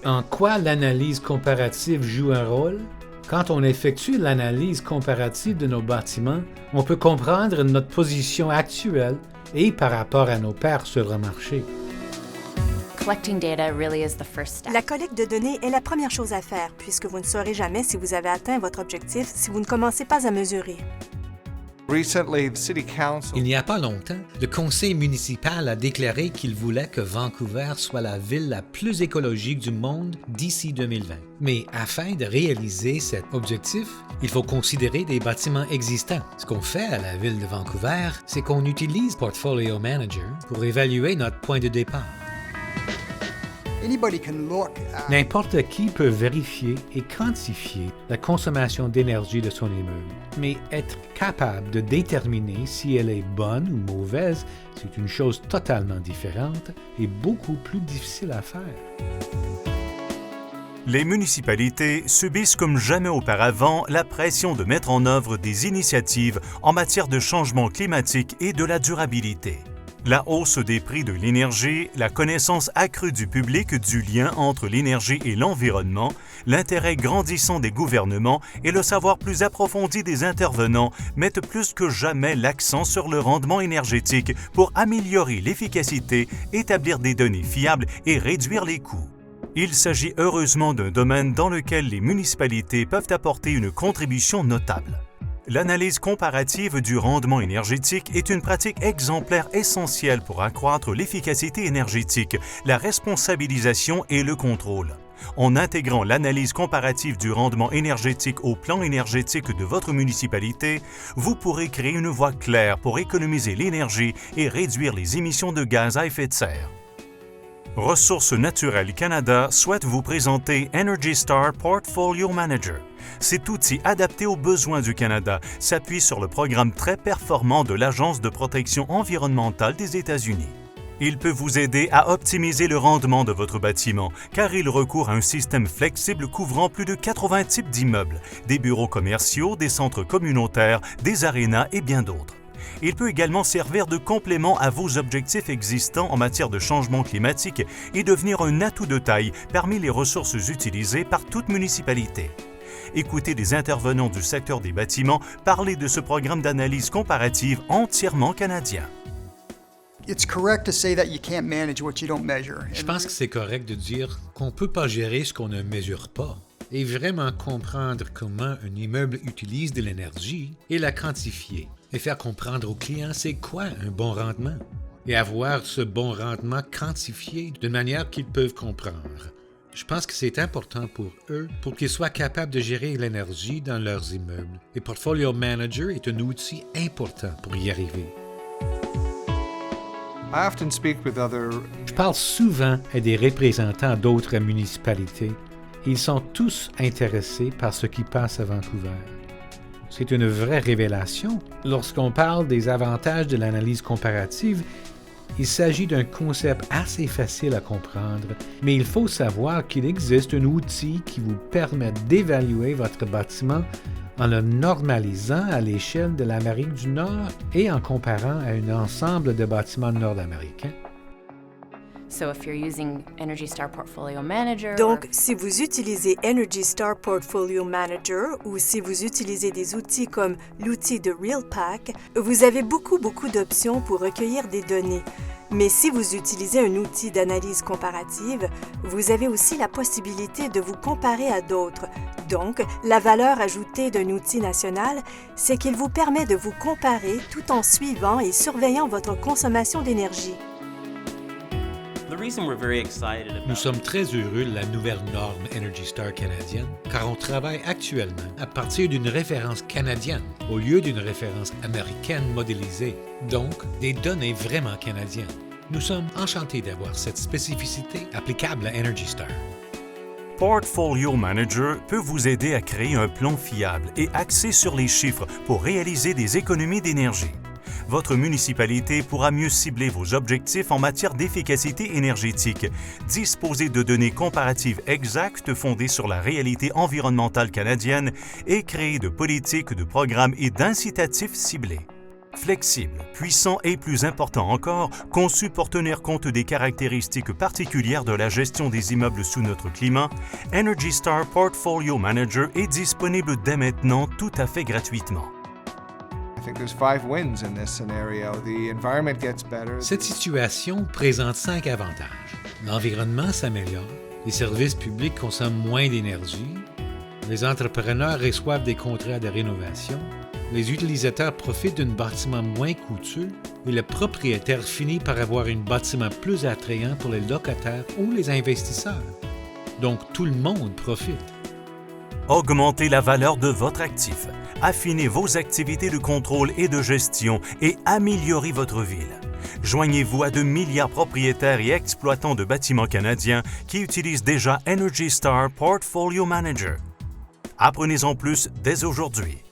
En quoi l'analyse comparative joue un rôle? Quand on effectue l'analyse comparative de nos bâtiments, on peut comprendre notre position actuelle et par rapport à nos pairs sur le marché. La collecte de données est la première chose à faire, puisque vous ne saurez jamais si vous avez atteint votre objectif si vous ne commencez pas à mesurer. Il n'y a pas longtemps, le conseil municipal a déclaré qu'il voulait que Vancouver soit la ville la plus écologique du monde d'ici 2020. Mais afin de réaliser cet objectif, il faut considérer des bâtiments existants. Ce qu'on fait à la ville de Vancouver, c'est qu'on utilise Portfolio Manager pour évaluer notre point de départ. N'importe qui peut vérifier et quantifier la consommation d'énergie de son immeuble, mais être capable de déterminer si elle est bonne ou mauvaise, c'est une chose totalement différente et beaucoup plus difficile à faire. Les municipalités subissent comme jamais auparavant la pression de mettre en œuvre des initiatives en matière de changement climatique et de la durabilité. La hausse des prix de l'énergie, la connaissance accrue du public du lien entre l'énergie et l'environnement, l'intérêt grandissant des gouvernements et le savoir plus approfondi des intervenants mettent plus que jamais l'accent sur le rendement énergétique pour améliorer l'efficacité, établir des données fiables et réduire les coûts. Il s'agit heureusement d'un domaine dans lequel les municipalités peuvent apporter une contribution notable. L'analyse comparative du rendement énergétique est une pratique exemplaire essentielle pour accroître l'efficacité énergétique, la responsabilisation et le contrôle. En intégrant l'analyse comparative du rendement énergétique au plan énergétique de votre municipalité, vous pourrez créer une voie claire pour économiser l'énergie et réduire les émissions de gaz à effet de serre. Ressources naturelles Canada souhaite vous présenter Energy Star Portfolio Manager. Cet outil adapté aux besoins du Canada s'appuie sur le programme très performant de l'Agence de protection environnementale des États-Unis. Il peut vous aider à optimiser le rendement de votre bâtiment car il recourt à un système flexible couvrant plus de 80 types d'immeubles, des bureaux commerciaux, des centres communautaires, des arénas et bien d'autres. Il peut également servir de complément à vos objectifs existants en matière de changement climatique et devenir un atout de taille parmi les ressources utilisées par toute municipalité. Écoutez des intervenants du secteur des bâtiments parler de ce programme d'analyse comparative entièrement canadien. Je pense que c'est correct de dire qu'on ne peut pas gérer ce qu'on ne mesure pas. Et vraiment comprendre comment un immeuble utilise de l'énergie et la quantifier. Et faire comprendre aux clients c'est quoi un bon rendement. Et avoir ce bon rendement quantifié de manière qu'ils peuvent comprendre. Je pense que c'est important pour eux pour qu'ils soient capables de gérer l'énergie dans leurs immeubles. Et Portfolio Manager est un outil important pour y arriver. Je parle souvent à des représentants d'autres municipalités. Ils sont tous intéressés par ce qui passe à Vancouver. C'est une vraie révélation. Lorsqu'on parle des avantages de l'analyse comparative, il s'agit d'un concept assez facile à comprendre, mais il faut savoir qu'il existe un outil qui vous permet d'évaluer votre bâtiment en le normalisant à l'échelle de l'Amérique du Nord et en comparant à un ensemble de bâtiments nord-américains. Donc, si vous utilisez Energy Star Portfolio Manager ou si vous utilisez des outils comme l'outil de RealPack, vous avez beaucoup d'options pour recueillir des données. Mais si vous utilisez un outil d'analyse comparative, vous avez aussi la possibilité de vous comparer à d'autres. Donc, la valeur ajoutée d'un outil national, c'est qu'il vous permet de vous comparer tout en suivant et surveillant votre consommation d'énergie. Nous sommes très heureux de la nouvelle norme Energy Star canadienne, car on travaille actuellement à partir d'une référence canadienne au lieu d'une référence américaine modélisée, donc des données vraiment canadiennes. Nous sommes enchantés d'avoir cette spécificité applicable à Energy Star. Portfolio Manager peut vous aider à créer un plan fiable et axé sur les chiffres pour réaliser des économies d'énergie. Votre municipalité pourra mieux cibler vos objectifs en matière d'efficacité énergétique, disposer de données comparatives exactes fondées sur la réalité environnementale canadienne et créer de politiques, de programmes et d'incitatifs ciblés. Flexible, puissant et plus important encore, conçu pour tenir compte des caractéristiques particulières de la gestion des immeubles sous notre climat, Energy Star Portfolio Manager est disponible dès maintenant tout à fait gratuitement. Cette situation présente 5 avantages. L'environnement s'améliore, les services publics consomment moins d'énergie, les entrepreneurs reçoivent des contrats de rénovation, les utilisateurs profitent d'un bâtiment moins coûteux et le propriétaire finit par avoir un bâtiment plus attrayant pour les locataires ou les investisseurs. Donc tout le monde profite. Augmentez la valeur de votre actif, affinez vos activités de contrôle et de gestion et améliorez votre ville. Joignez-vous à de milliards de propriétaires et exploitants de bâtiments canadiens qui utilisent déjà Energy Star Portfolio Manager. Apprenez-en plus dès aujourd'hui.